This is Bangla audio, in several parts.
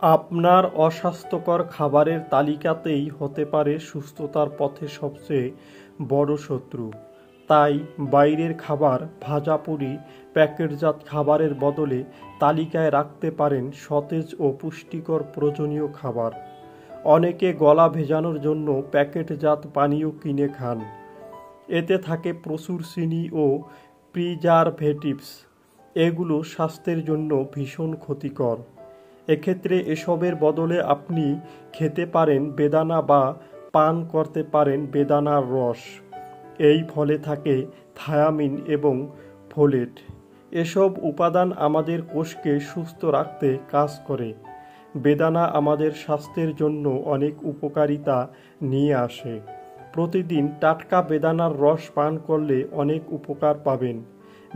আপনার অস্বাস্থ্যকর খাবারের তালিকাতেই হতে পারে সুস্থতার পথে সবচেয়ে বড় শত্রু। তাই বাইরের খাবার, ভাজাপুরি, প্যাকেটজাত খাবারের বদলে তালিকায় রাখতে পারেন সতেজ ও পুষ্টিকর প্রয়োজনীয় খাবার। অনেকে গলা ভেজানোর জন্য প্যাকেটজাত পানীয় কিনে খান। এতে থাকে প্রচুর চিনি ও প্রিজারভেটিভস। এগুলো স্বাস্থ্যের জন্য ভীষণ ক্ষতিকর। এক্ষেত্রে এসবের বদলে আপনি খেতে পারেন বেদানা বা পান করতে পারেন বেদানার রস। এই ফলে থাকে থায়ামিন এবং ফোলেট। এসব উপাদান আমাদের কোষকে সুস্থ রাখতে কাজ করে। বেদানা আমাদের স্বাস্থ্যের জন্য অনেক উপকারিতা নিয়ে আসে। প্রতিদিন টাটকা বেদানার রস পান করলে অনেক উপকার পাবেন।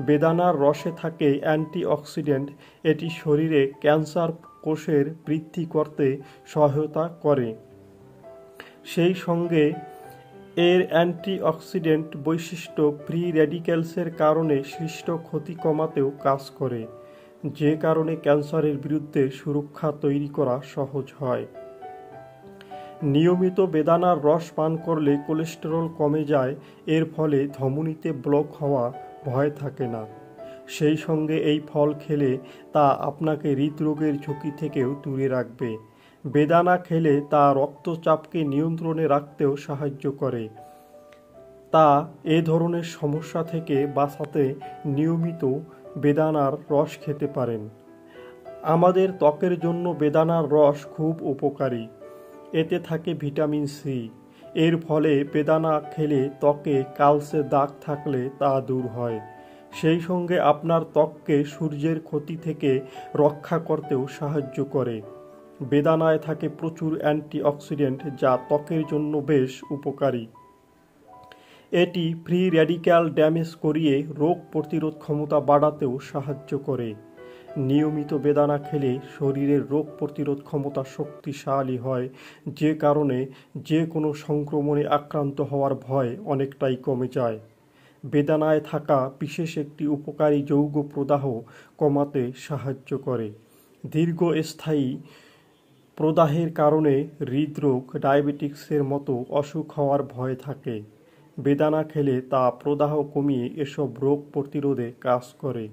বেদানার রসে থাকে অ্যান্টিঅক্সিডেন্ট। এটি শরীরে ক্যান্সার কোষের বৃদ্ধি করতে সহায়তা করে। সেই সঙ্গে এর অ্যান্টিঅক্সিডেন্ট বৈশিষ্ট্য ফ্রি র্যাডিক্যালসের কারণে সৃষ্ট ক্ষতি কমাতেও কাজ করে, যে কারণে ক্যান্সারের বিরুদ্ধে সুরক্ষা তৈরি করা সহজ হয়। নিয়মিত বেদানার রস পান করলে কোলেস্টেরল কমে যায়। এর ফলে ধমনীতে ব্লক হওয়া ভয় থাকে না। সেই সঙ্গে এই ফল খেলে তা আপনাকে হৃদরোগের ঝুঁকি থেকেও দূরে রাখবে। বেদানা খেলে তা রক্তচাপকে নিয়ন্ত্রণে রাখতেও সাহায্য করে। তা এ ধরনের সমস্যা থেকে বাঁচাতে নিয়মিত বেদানার রস খেতে পারেন। আমাদের ত্বকের জন্য বেদানার রস খুব উপকারী। এতে থাকে ভিটামিন সি। এর ফলে বেদানা খেলে ত্বকে কালচে দাগ থাকলে তা দূর হয়। সেই সঙ্গে আপনার ত্বককে সূর্যের ক্ষতি থেকে রক্ষা করতেও সাহায্য করে। বেদানায় থাকে প্রচুর অ্যান্টিঅক্সিডেন্ট, যা ত্বকের জন্য বেশ উপকারী। এটি ফ্রি র্যাডিক্যাল ড্যামেজ করিয়ে রোগ প্রতিরোধ ক্ষমতা বাড়াতেও সাহায্য করে। নিয়মিত বেদানা খেলে শরীরের রোগ প্রতিরোধ ক্ষমতা শক্তিশালী হয়, যে কারণে যে কোনো সংক্রমণে আক্রান্ত হওয়ার ভয় অনেকটাই কমে যায়। বেদানায় থাকা বিশেষ একটি উপকারী যৌগ প্রদাহ কমাতে সাহায্য করে। দীর্ঘস্থায়ী প্রদাহের কারণে হৃদরোগ, ডায়াবেটিসের মতো অসুখ হওয়ার ভয় থাকে। বেদানা খেলে তা প্রদাহ কমিয়ে এসব রোগ প্রতিরোধে কাজ করে।